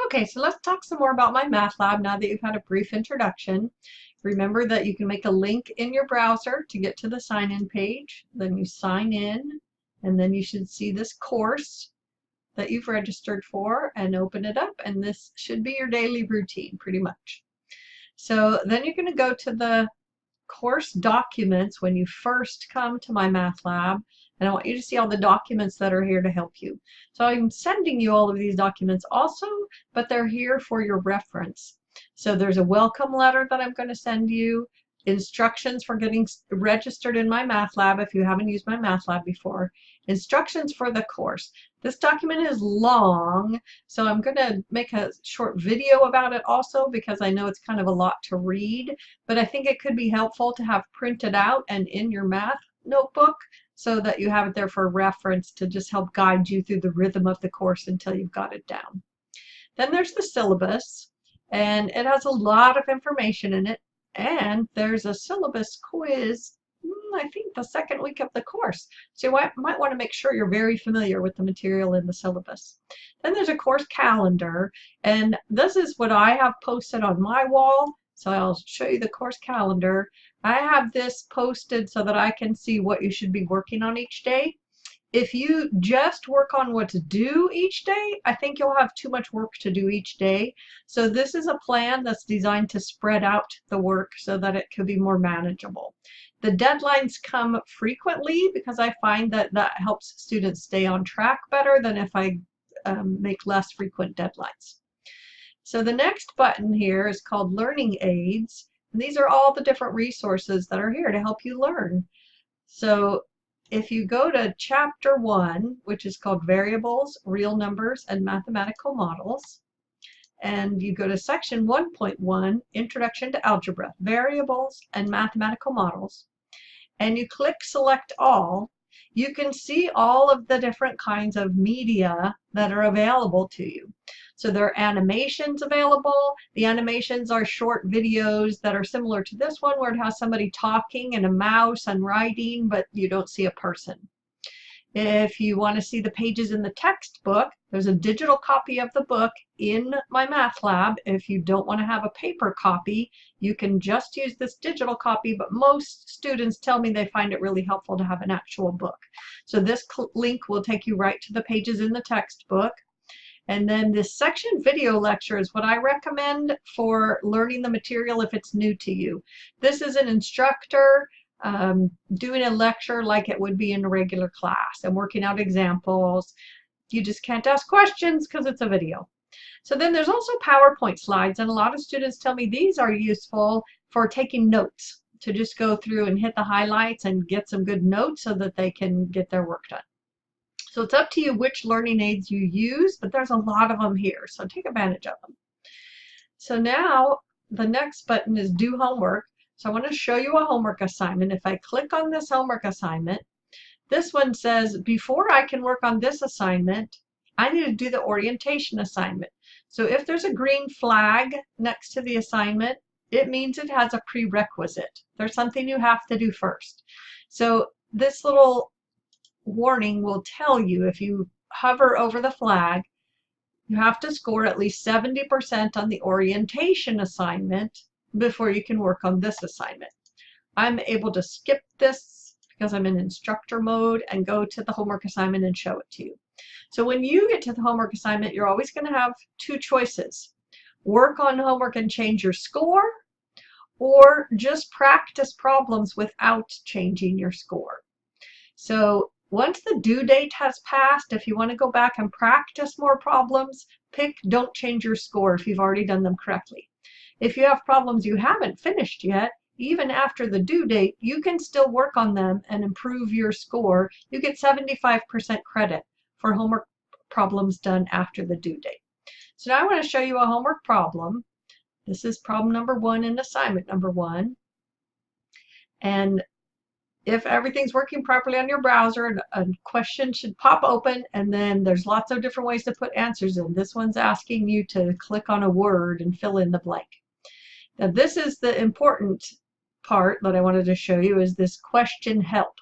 Okay, so let's talk some more about MyMathLab now that you've had a brief introduction. Remember that you can make a link in your browser to get to the sign-in page. Then you sign in, and then you should see this course that you've registered for and open it up, and this should be your daily routine pretty much. So then you're going to go to the course documents when you first come to MyMathLab, and I want you to see all the documents that are here to help you. So I'm sending you all of these documents also, but they're here for your reference. So there's a welcome letter that I'm going to send you, instructions for getting registered in MyMathLab if you haven't used MyMathLab before, instructions for the course. This document is long, so I'm going to make a short video about it also because I know it's kind of a lot to read, but I think it could be helpful to have printed out and in your math notebook so that you have it there for reference to just help guide you through the rhythm of the course until you've got it down. Then there's the syllabus, and it has a lot of information in it, and there's a syllabus quiz, I think the second week of the course. So you might want to make sure you're very familiar with the material in the syllabus. Then there's a course calendar, and this is what I have posted on my wall. So I'll show you the course calendar. I have this posted so that I can see what you should be working on each day. If you just work on what's due each day, I think you'll have too much work to do each day. So this is a plan that's designed to spread out the work so that it could be more manageable. The deadlines come frequently because I find that that helps students stay on track better than if I make less frequent deadlines. So the next button here is called Learning Aids. And these are all the different resources that are here to help you learn. So if you go to Chapter 1, which is called Variables, Real Numbers, and Mathematical Models, and you go to Section 1.1, Introduction to Algebra, Variables and Mathematical Models, and you click Select All, you can see all of the different kinds of media that are available to you. So there are animations available. The animations are short videos that are similar to this one where it has somebody talking and a mouse and writing, but you don't see a person. If you want to see the pages in the textbook, there's a digital copy of the book in MyMathLab. If you don't want to have a paper copy, you can just use this digital copy, but most students tell me they find it really helpful to have an actual book. So this link will take you right to the pages in the textbook. And then this section video lecture is what I recommend for learning the material if it's new to you. This is an instructor doing a lecture like it would be in a regular class and working out examples. You just can't ask questions because it's a video. So then there's also PowerPoint slides, and a lot of students tell me these are useful for taking notes, to just go through and hit the highlights and get some good notes so that they can get their work done. So it's up to you which learning aids you use, but there's a lot of them here, so take advantage of them. So now the next button is Do Homework. So I want to show you a homework assignment. If I click on this homework assignment, this one says, before I can work on this assignment, I need to do the orientation assignment. So if there's a green flag next to the assignment, it means it has a prerequisite. There's something you have to do first. So this little warning will tell you if you hover over the flag, you have to score at least 70% on the orientation assignment before you can work on this assignment. I'm able to skip this because I'm in instructor mode and go to the homework assignment and show it to you. So when you get to the homework assignment, you're always going to have two choices. Work on homework and change your score, or just practice problems without changing your score. So once the due date has passed, if you want to go back and practice more problems, pick Don't Change Your Score if you've already done them correctly. If you have problems you haven't finished yet, even after the due date, you can still work on them and improve your score. You get 75% credit for homework problems done after the due date. So now I want to show you a homework problem. This is problem number 1 in assignment number 1. And if everything's working properly on your browser, a question should pop open, and then there's lots of different ways to put answers in. This one's asking you to click on a word and fill in the blank. Now this is the important part that I wanted to show you, is this question help.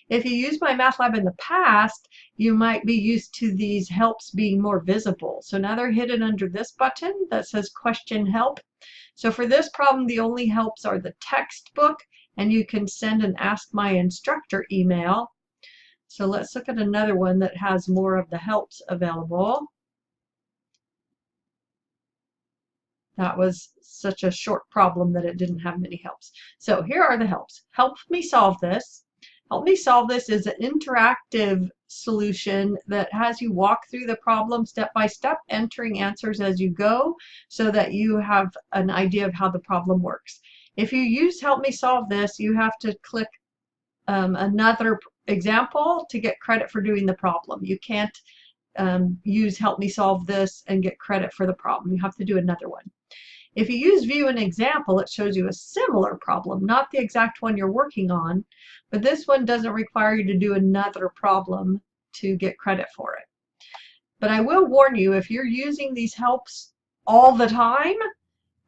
If you use MyMathLab in the past, you might be used to these helps being more visible. So now they're hidden under this button that says Question Help. So for this problem, the only helps are the textbook, and you can send an Ask My Instructor email. So let's look at another one that has more of the helps available. That was such a short problem that it didn't have many helps. So here are the helps. Help me solve this. Help me solve this is an interactive solution that has you walk through the problem step by step, entering answers as you go so that you have an idea of how the problem works. If you use Help Me Solve This, you have to click another example to get credit for doing the problem. You can't use Help Me Solve This and get credit for the problem. You have to do another one. If you use View an Example, it shows you a similar problem, not the exact one you're working on, but this one doesn't require you to do another problem to get credit for it. But I will warn you, if you're using these helps all the time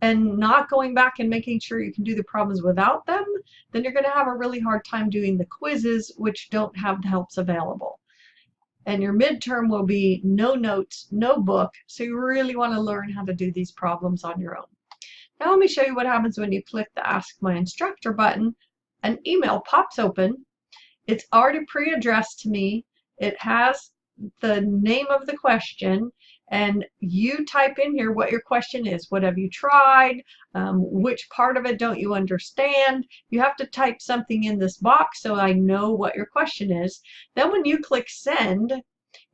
and not going back and making sure you can do the problems without them, then you're going to have a really hard time doing the quizzes, which don't have the helps available. And your midterm will be no notes, no book, so you really want to learn how to do these problems on your own. Now let me show you what happens when you click the Ask My Instructor button. An email pops open. It's already pre-addressed to me. It has the name of the question, and you type in here what your question is. What have you tried? Which part of it don't you understand? You have to type something in this box so I know what your question is. Then when you click send,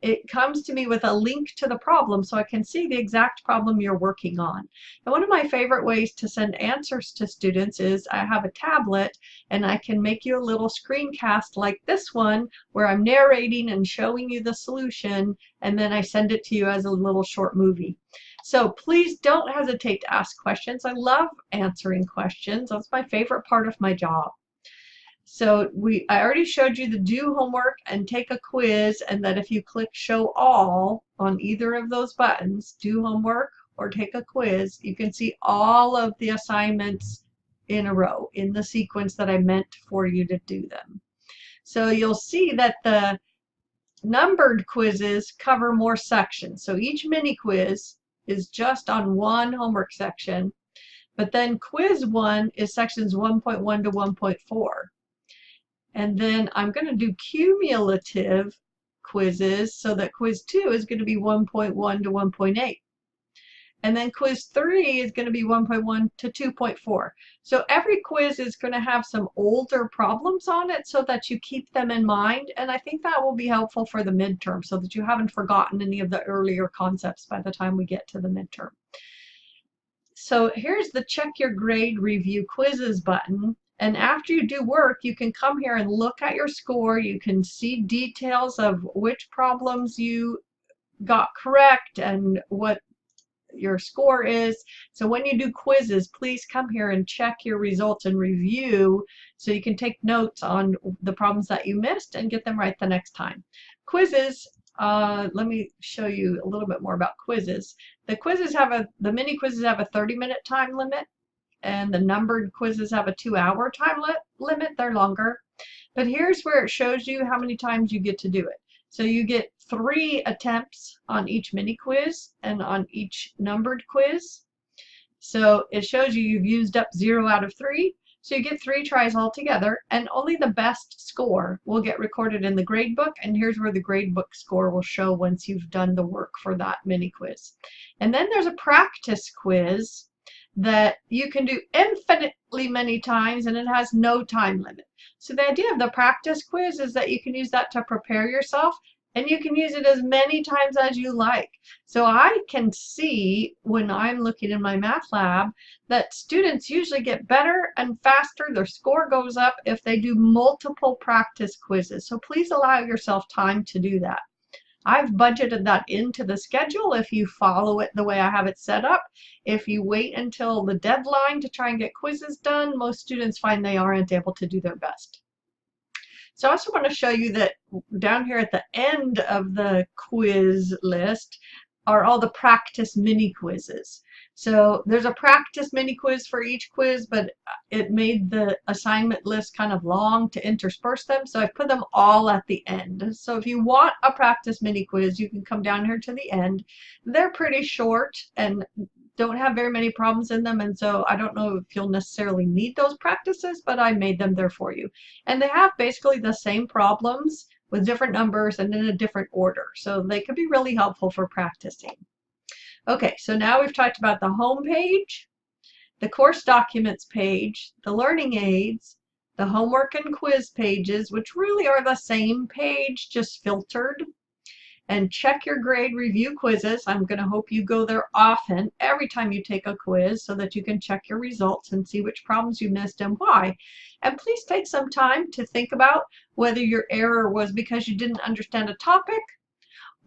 it comes to me with a link to the problem so I can see the exact problem you're working on. And one of my favorite ways to send answers to students is I have a tablet and I can make you a little screencast like this one where I'm narrating and showing you the solution, and then I send it to you as a little short movie. So please don't hesitate to ask questions. I love answering questions. That's my favorite part of my job. So I already showed you the do homework and take a quiz, and that if you click show all on either of those buttons, do homework or take a quiz, you can see all of the assignments in a row in the sequence that I meant for you to do them. So you'll see that the numbered quizzes cover more sections. So each mini quiz is just on one homework section, but then quiz 1 is sections 1.1 to 1.4. And then I'm going to do cumulative quizzes so that quiz 2 is going to be 1.1 to 1.8. And then quiz 3 is going to be 1.1 to 2.4. So every quiz is going to have some older problems on it so that you keep them in mind. And I think that will be helpful for the midterm so that you haven't forgotten any of the earlier concepts by the time we get to the midterm. So here's the check your grade review quizzes button. And after you do work, you can come here and look at your score. You can see details of which problems you got correct and what your score is. So when you do quizzes, please come here and check your results and review so you can take notes on the problems that you missed and get them right the next time. Quizzes, let me show you a little bit more about quizzes. The mini quizzes have a 30-minute time limit, and the numbered quizzes have a 2-hour time limit. They're longer. But here's where it shows you how many times you get to do it. So you get 3 attempts on each mini quiz and on each numbered quiz. So it shows you you've used up 0 out of 3. So you get 3 tries altogether, and only the best score will get recorded in the grade book. And here's where the grade book score will show once you've done the work for that mini quiz. And then there's a practice quiz that you can do infinitely many times, and it has no time limit. So the idea of the practice quiz is that you can use that to prepare yourself, and you can use it as many times as you like. So I can see when I'm looking in MyMathLab that students usually get better and faster. Their score goes up if they do multiple practice quizzes. So please allow yourself time to do that. I've budgeted that into the schedule if you follow it the way I have it set up. If you wait until the deadline to try and get quizzes done, most students find they aren't able to do their best. So I also want to show you that down here at the end of the quiz list are all the practice mini quizzes. So there's a practice mini quiz for each quiz, but it made the assignment list kind of long to intersperse them, so I put them all at the end. So if you want a practice mini quiz, you can come down here to the end. They're pretty short and don't have very many problems in them, and so I don't know if you'll necessarily need those practices, but I made them there for you. And they have basically the same problems with different numbers and in a different order, so they could be really helpful for practicing. Okay, so now we've talked about the home page, the course documents page, the learning aids, the homework and quiz pages, which really are the same page, just filtered. And check your grade review quizzes. I'm going to hope you go there often, every time you take a quiz, so that you can check your results and see which problems you missed and why. And please take some time to think about whether your error was because you didn't understand a topic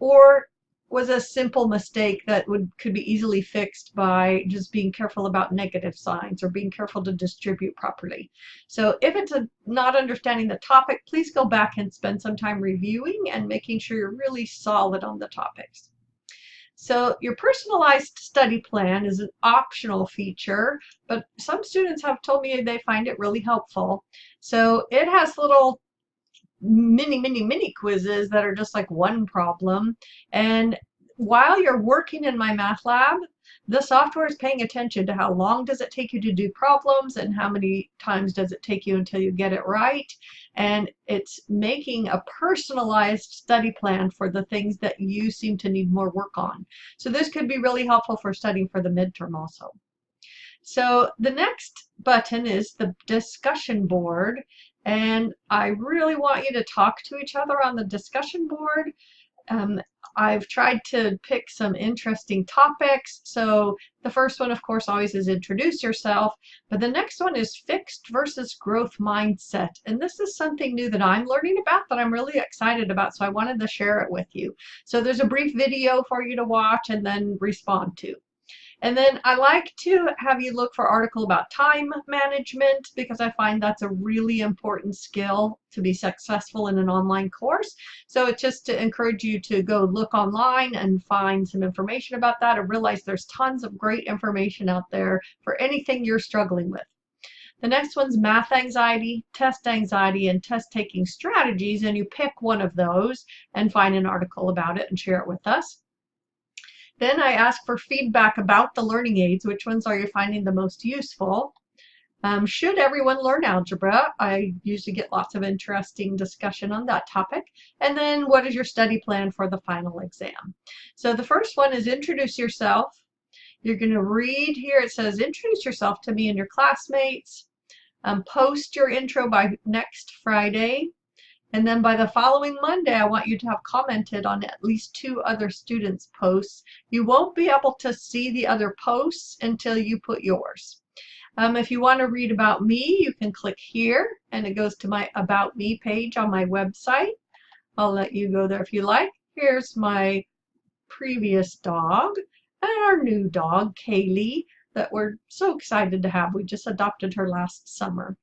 or was a simple mistake that could be easily fixed by just being careful about negative signs or being careful to distribute properly. So if it's not understanding the topic, please go back and spend some time reviewing and making sure you're really solid on the topics. So your personalized study plan is an optional feature, but some students have told me they find it really helpful. So it has little mini quizzes that are just like one problem, and while you're working in MyMathLab, the software is paying attention to how long does it take you to do problems and how many times does it take you until you get it right, and it's making a personalized study plan for the things that you seem to need more work on. So this could be really helpful for studying for the midterm also. So the next button is the discussion board, and I really want you to talk to each other on the discussion board. I've tried to pick some interesting topics. So the first one, of course, always is introduce yourself, but the next one is fixed versus growth mindset. And this is something new that I'm learning about that I'm really excited about, so I wanted to share it with you. So there's a brief video for you to watch and then respond to. And then I like to have you look for an article about time management, because I find that's a really important skill to be successful in an online course. So it's just to encourage you to go look online and find some information about that, and realize there's tons of great information out there for anything you're struggling with. The next one's math anxiety, and test taking strategies, and you pick one of those and find an article about it and share it with us. Then I ask for feedback about the learning aids. Which ones are you finding the most useful? Should everyone learn algebra? I usually get lots of interesting discussion on that topic. And then what is your study plan for the final exam? So the first one is introduce yourself. You're going to read here, it says introduce yourself to me and your classmates. Post your intro by next Friday. And then by the following Monday, I want you to have commented on at least 2 other students' posts. You won't be able to see the other posts until you put yours. If you want to read about me, you can click here, and it goes to my About Me page on my website. I'll let you go there if you like. Here's my previous dog and our new dog, Kaylee, that we're so excited to have. We just adopted her last summer.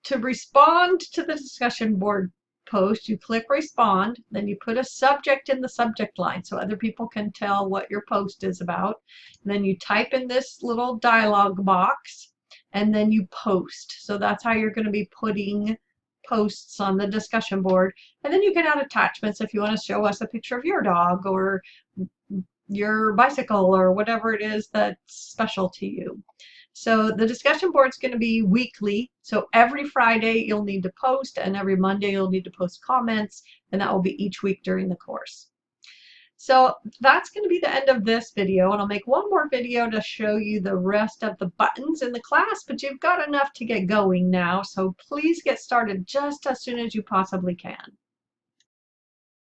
To respond to the discussion board post, you click respond, then you put a subject in the subject line so other people can tell what your post is about. And then you type in this little dialog box, and then you post. So that's how you're going to be putting posts on the discussion board. And then you can add attachments if you want to show us a picture of your dog or your bicycle or whatever it is that's special to you. So the discussion board is going to be weekly. So every Friday you'll need to post, and every Monday you'll need to post comments, and that will be each week during the course. So that's going to be the end of this video, and I'll make one more video to show you the rest of the buttons in the class, but you've got enough to get going now, so please get started just as soon as you possibly can.